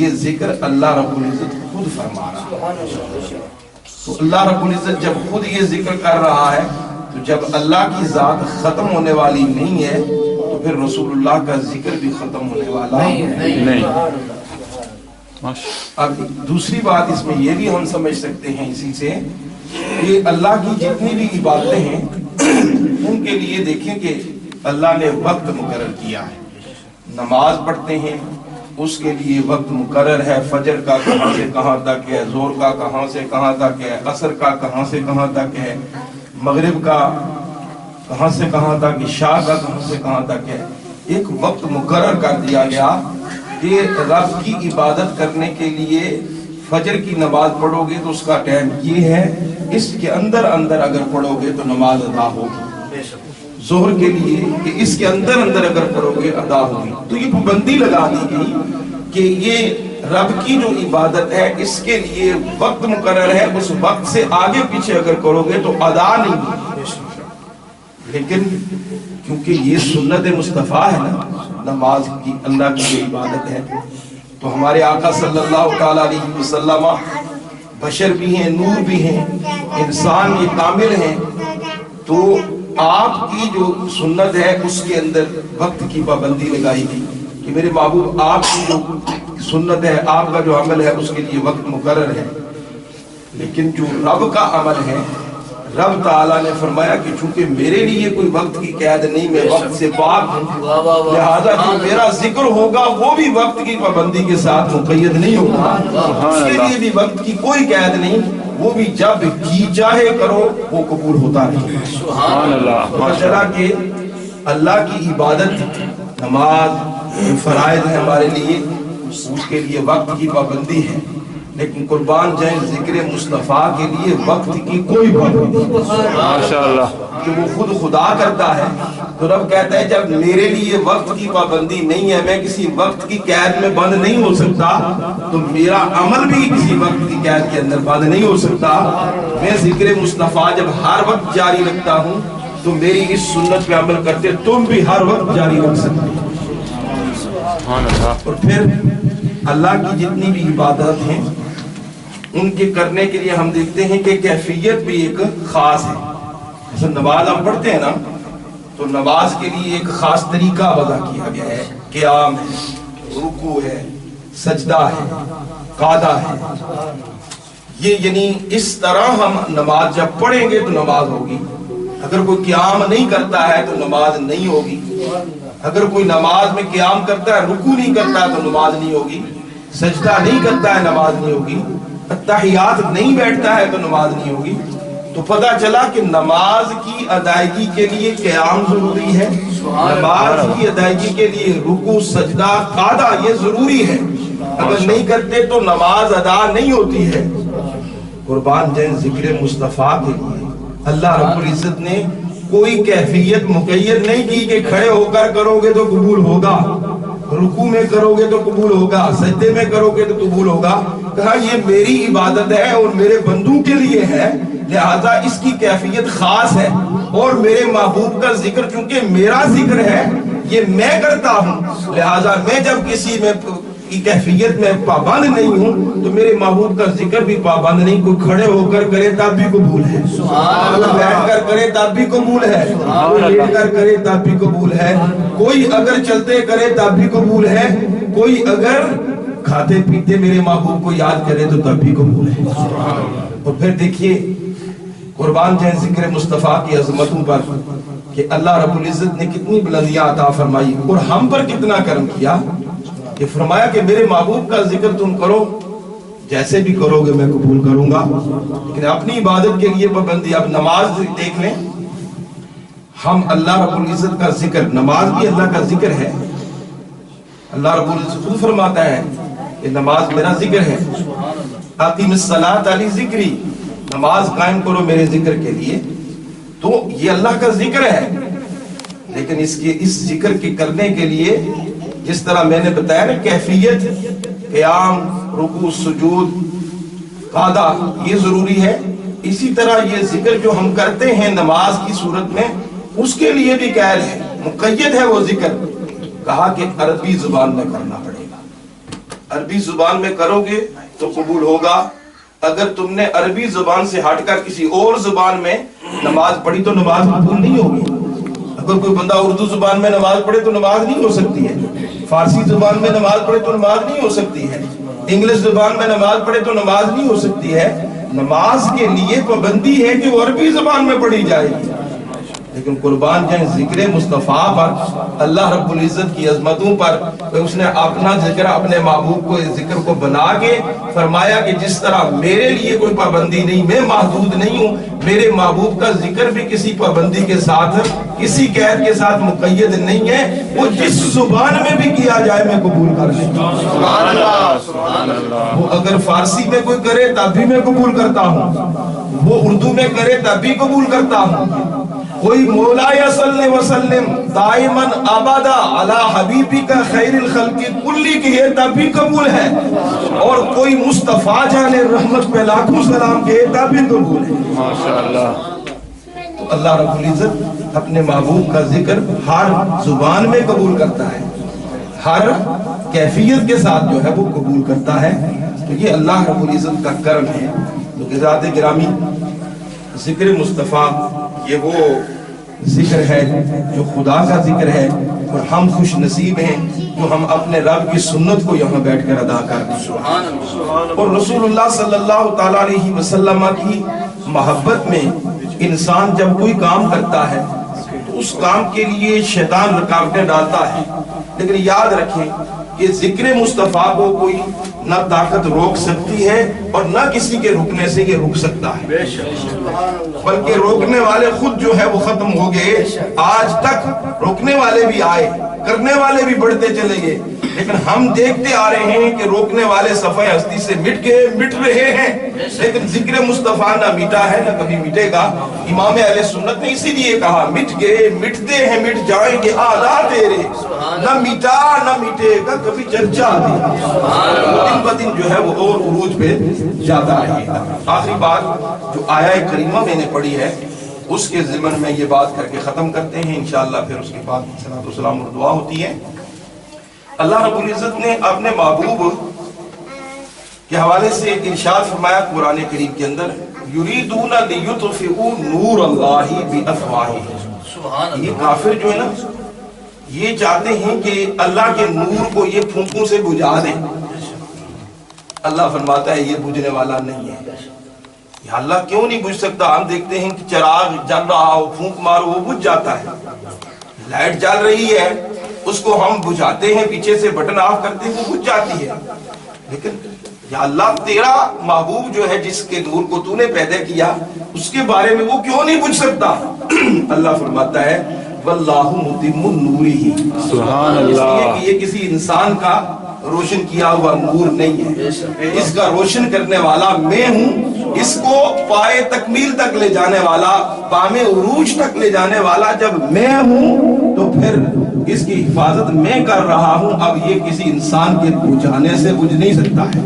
یہ ذکر اللہ رب العزت خود فرما رہا ہے. تو اللہ رب العزت جب خود یہ ذکر کر رہا ہے تو جب اللہ کی ذات ختم ہونے والی نہیں ہے تو پھر رسول اللہ کا ذکر بھی ختم ہونے والا نہیں. اب دوسری بات اس میں یہ بھی ہم سمجھ سکتے ہیں اسی سے کہ اللہ کی جتنی بھی عبادتیں ہیں ان کے لیے دیکھیں کہ اللہ نے وقت مقرر کیا ہے. نماز پڑھتے ہیں اس کے لیے وقت مقرر ہے. فجر کا کہاں سے کہاں تک ہے, ظہر کا کہاں سے کہاں تک ہے, عصر کا کہاں سے کہاں تک ہے, مغرب کا کہاں سے کہاں تک, عشاء کا کہاں سے کہاں تک ہے. ایک وقت مقرر کر دیا گیا کہ رب کی عبادت کرنے کے لیے فجر کی نماز پڑھو گے تو اس کا ٹائم یہ ہے, اس کے اندر اگر پڑھو گے تو نماز ادا ہوگی. ظہر کے لیے کہ اس کے اندر اگر پڑھو گے ادا ہوگی. تو یہ پابندی لگا دی گئی کہ یہ رب کی جو عبادت ہے اس کے لیے وقت مقرر ہے, اس وقت سے آگے پیچھے اگر کرو گے تو ادا نہیں ہوگی. لیکن کیونکہ یہ سنت مصطفیٰ ہے نا, نماز کی اللہ کی جو عبادت ہے, تو ہمارے آقا صلی اللہ تعالی علیہ وسلم بشر بھی ہیں, نور بھی ہیں, انسان یہ کامل ہیں. تو آپ کی جو سنت ہے اس کے اندر وقت کی پابندی لگائی گئی کہ میرے محبوب آپ کی جو سنت ہے, آپ کا جو عمل ہے اس کے لیے وقت مقرر ہے. لیکن جو رب کا عمل ہے, رب تعالیٰ نے فرمایا کہ چونکہ میرے لیے کوئی وقت کی قید نہیں, میں وقت سے پاک ہوں, لہذا جو میرا ذکر ہوگا وہ بھی وقت کی پابندی کے ساتھ مقید نہیں ہوگا. اس کے لیے بھی وقت کی کوئی قید نہیں, وہ بھی جب جی چاہے کرو وہ قبول ہوتا نہیں. سبحان اللہ. چلا کہ اللہ کی عبادت, نماز فرائض ہے ہمارے لیے, اس کے لیے وقت کی پابندی ہے. لیکن قربان جائیں ذکر مصطفیٰ کے لیے وقت کی کوئی پابندی نہیں. ماشاءاللہ. کہ وہ خود خدا کرتا ہے تو رب کہتا ہے جب میرے لیے وقت کی پابندی نہیں ہے, میں کسی وقت کی قید میں بند نہیں ہو سکتا, تو میرا عمل بھی کسی وقت کی قید کے اندر بند نہیں ہو سکتا. میں ذکر مصطفیٰ جب ہر وقت جاری رکھتا ہوں تو میری اس سنت پہ عمل کرتے تم بھی ہر وقت جاری رکھ سکتے ہو. اور پھر اللہ کی جتنی بھی عبادت ہیں ان کے کرنے کے لیے ہم دیکھتے ہیں کہ کیفیت بھی ایک خاص ہے. جیسے نماز ہم پڑھتے ہیں نا, تو نماز کے لیے ایک خاص طریقہ وضع کیا گیا ہے. قیام ہے, رکوع ہے, سجدہ ہے, قعدہ ہے. یہ یعنی اس طرح ہم نماز جب پڑھیں گے تو نماز ہوگی. اگر کوئی قیام نہیں کرتا ہے تو نماز نہیں ہوگی. اگر کوئی نماز میں قیام کرتا ہے, رکوع نہیں کرتا ہے تو نماز نہیں ہوگی. سجدہ نہیں کرتا ہے نماز نہیں ہوگی. تحیات نہیں بیٹھتا ہے تو نماز نہیں ہوگی. تو پتہ چلا کہ نماز کی ادائیگی کے لیے قیام ضروری ہے, نماز کی ادائیگی کے لیے رکوع, سجدہ, قعدہ یہ ضروری ہے. اگر نہیں کرتے تو نماز ادا نہیں ہوتی ہے. قربان جائیں ذکر مصطفیٰ کے لیے اللہ رب العزت نے کوئی کیفیت مقید نہیں کی کہ کھڑے ہو کر کرو گے تو قبول ہوگا, رکوع میں کرو گے تو قبول ہوگا, سجدے میں کرو گے تو قبول ہوگا. کہا یہ میری عبادت ہے اور میرے بندوں کے لیے ہے, لہذا اس کی کیفیت خاص ہے. اور میرے محبوب کا ذکر چونکہ میرا ذکر ہے, یہ میں کرتا ہوں, لہذا میں جب کسی میں کی کیفیت میں پابند نہیں ہوں تو میرے محبوب کا ذکر بھی پابند نہیں. کوئی کھڑے ہو کر کرے تب بھی قبول ہے, کوئی بیٹھ کر کرے تب بھی قبول ہے, کوئی لیٹ کر کرے تب بھی قبول ہے, کوئی اگر چلتے کرے تب بھی قبول ہے, کوئی اگر کھاتے پیتے میرے محبوب کو یاد کرے تو تب بھی قبول ہے. اور پھر دیکھیے قربان جائیں ذکر مصطفیٰ کی عظمتوں پر کہ اللہ رب العزت نے کتنی بلندیاں عطا فرمائی اور ہم پر کتنا کرم کیا. کہ فرمایا کہ میرے محبوب کا ذکر تم کرو, جیسے بھی کرو گے میں قبول کروں گا. لیکن اپنی عبادت کے لیے پابندی. اب نماز دیکھ لیں, ہم اللہ رب العزت کا ذکر, نماز بھی اللہ کا ذکر ہے. اللہ رب العزت خود فرماتا ہے کہ نماز میرا ذکر ہے. اقیم الصلاۃ علی ذکری, نماز قائم کرو میرے ذکر کے لیے. تو یہ اللہ کا ذکر ہے, لیکن اس ذکر کے کرنے کے لیے جس طرح میں نے بتایا نا کیفیت, قیام, رکوع, سجود, قعدہ یہ ضروری ہے, اسی طرح یہ ذکر جو ہم کرتے ہیں نماز کی صورت میں اس کے لیے بھی قید ہے, مقید ہے وہ ذکر. کہا کہ عربی زبان میں کرنا پڑے گا. عربی زبان میں کرو گے تو قبول ہوگا. اگر تم نے عربی زبان سے ہٹ کر کسی اور زبان میں نماز پڑھی تو نماز قبول نہیں ہوگی. اگر کوئی بندہ اردو زبان میں نماز پڑھے تو نماز نہیں ہو سکتی ہے, فارسی زبان میں نماز پڑھے تو نماز نہیں ہو سکتی ہے, انگلش زبان میں نماز پڑھے تو نماز نہیں ہو سکتی ہے. نماز کے لیے پابندی ہے کہ وہ عربی زبان میں پڑھی جائے گی. لیکن قربان جائیں ذکر مصطفیٰ پر, اللہ رب العزت کی عظمتوں پر, اس نے اپنا ذکر اپنے محبوب کو ذکر کو بنا کے فرمایا کہ جس طرح میرے لیے کوئی پابندی نہیں, میں محدود نہیں ہوں, میرے محبوب کا ذکر بھی کسی پابندی کے ساتھ, کسی قید کے ساتھ مقید نہیں ہے. وہ جس زبان میں بھی کیا جائے میں قبول کر لیتا ہوں. وہ اگر فارسی میں کوئی کرے تب بھی میں قبول کرتا ہوں, وہ اردو میں کرے تب بھی قبول کرتا ہوں. کوئی مولا صلی وسلم دائما ابدا علی حبیبی کا خیر الخلق کلی کی ہے تب بھی قبول ہے, اور کوئی مصطفیٰ جان رحمت پہ لاکھوں سلام کے تب بھی قبول ہے. ماشاءاللہ. تو اللہ رب العزت اپنے محبوب کا ذکر ہر زبان میں قبول کرتا ہے, ہر کیفیت کے ساتھ جو ہے وہ قبول کرتا ہے. تو یہ اللہ رب العزت کا کرم ہے. تو حضرات گرامی, ذکر مصطفیٰ یہ وہ ذکر ہے جو خدا کا ذکر ہے, اور ہم خوش نصیب ہیں جو ہم اپنے رب کی سنت کو یہاں بیٹھ کر ادا کرتے ہیں. اور رسول اللہ صلی اللہ تعالیٰ علیہ وسلم کی محبت میں انسان جب کوئی کام کرتا ہے تو اس کام کے لیے شیطان رکاوٹیں ڈالتا ہے, لیکن یاد رکھیں کہ ذکر مصطفیٰ کو کوئی نہ طاقت روک سکتی ہے اور نہ کسی کے رکنے سے یہ رک سکتا ہے, بلکہ روکنے والے خود جو ہے وہ ختم ہو گئے. آج تک روکنے والے بھی آئے, کرنے والے بھی بڑھتے چلے گئے, لیکن ہم دیکھتے آ رہے ہیں کہ روکنے والے صفحہ ہستی سے مٹ رہے ہیں, لیکن ذکر مصطفیٰ نہ مٹا ہے نہ کبھی مٹے گا. امام اہل سنت نے اسی لیے کہا مٹ گئے, مٹتے ہیں, مٹ جائیں گے آلہ تیرے, نہ مٹا نہ مٹے گا کبھی چرچا تیرا. دن بدن جو ہے وہ اور عروج پہ جاتا رہے گا. آخری بات جو آیہ کریمہ میں نے پڑھی ہے اس کے ضمن میں یہ بات کر کے ختم کرتے ہیں انشاءاللہ. پھر اس کے بعد صلاۃ و سلام اور دعا ہوتی ہے. اللہ رب العزت نے اپنے محبوب کے حوالے سے ارشاد فرمایا قرآن کریم کے اندر, یریدون لیطفئوا نور اللہ بافواہہم. یہ کافر جو ہے نا یہ چاہتے ہیں کہ اللہ کے نور کو یہ پھونکوں سے بجھا دیں. اللہ فرماتا ہے یہ بجھنے والا نہیں ہے. یا اللہ کیوں نہیں بجھ سکتا؟ ہم دیکھتے ہیں کہ چراغ جل رہا ہو, پھونک مارو وہ بجھ جاتا ہے. لائٹ جل رہی ہے اس کو ہم بجھاتے ہیں, پیچھے سے بٹن آف کرتے ہیں وہ بجھ جاتی ہے. لیکن یا اللہ تیرا محبوب جو ہے جس کے نور کو تو نے پیدا کیا اس کے بارے میں وہ کیوں نہیں بجھ سکتا؟ اللہ فرماتا ہے واللہ متم نورہ, سبحان اللہ, کہ یہ کسی انسان کا روشن کیا ہوا نور نہیں ہے, اس کا روشن کرنے والا میں ہوں, اس کو پائے تکمیل تک لے جانے والا, پامے عروج تک لے جانے والا جب میں ہوں تو پھر اس کی حفاظت میں کر رہا ہوں. اب یہ کسی انسان کے بجھانے سے بجھ نہیں سکتا ہے.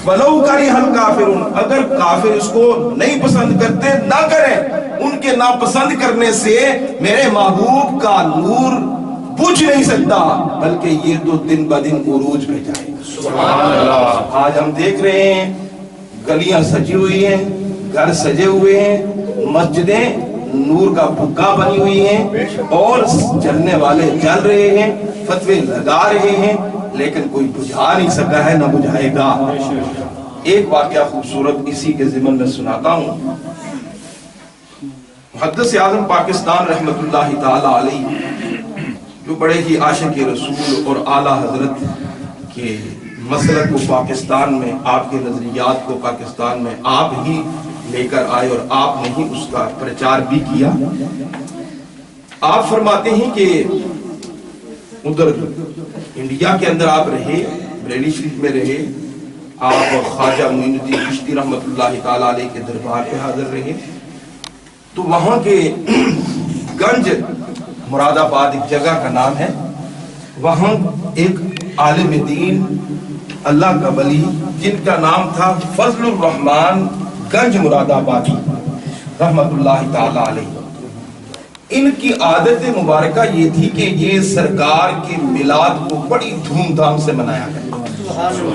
وَلَوْ كَرِهَ الْكَافِرُونَ, اگر کافر اس کو نہیں پسند کرتے نہ کریں, ان کے ناپسند کرنے سے میرے محبوب کا نور بجھ نہیں سکتا, بلکہ یہ تو دن بدن عروج پہ جائے گا. سبحان اللہ. آج ہم دیکھ رہے ہیں گلیاں سجی ہوئی ہیں, گھر سجے ہوئے ہیں, مسجدیں نور کا بھکا بنی ہوئی ہیں, اور جلنے والے جل رہے ہیں, فتوے لگا رہے ہیں, لیکن کوئی بجھا نہیں سکا ہے نہ بجھائے گا. ایک واقعہ خوبصورت اسی کے ضمن میں سناتا ہوں. محدث اعظم پاکستان رحمت اللہ تعالی علیہ جو بڑے ہی عاشق رسول اور اعلیٰ حضرت کے مسلک کو پاکستان میں, آپ کے نظریات کو پاکستان میں آپ ہی لے کر آئے اور آپ نے ہی اس کا پرچار بھی کیا. آپ فرماتے ہیں کہ ادھر انڈیا کے اندر آپ رہے, بریلی شریف میں رہے, آپ خواجہ معین الدین چشتی رحمت اللہ تعالی علیہ کے دربار پہ حاضر رہے. تو وہاں کے گنج مراد آباد ایک جگہ کا نام ہے, وہاں ایک عالم دین اللہ کا ولی جن کا نام تھا فضل الرحمن گنج مراد آبادی رحمت اللہ تعالی علیہ. ان کی عادت مبارکہ یہ تھی کہ یہ سرکار کے میلاد کو بڑی دھوم دھام سے منایا کرتے. سبحان اللہ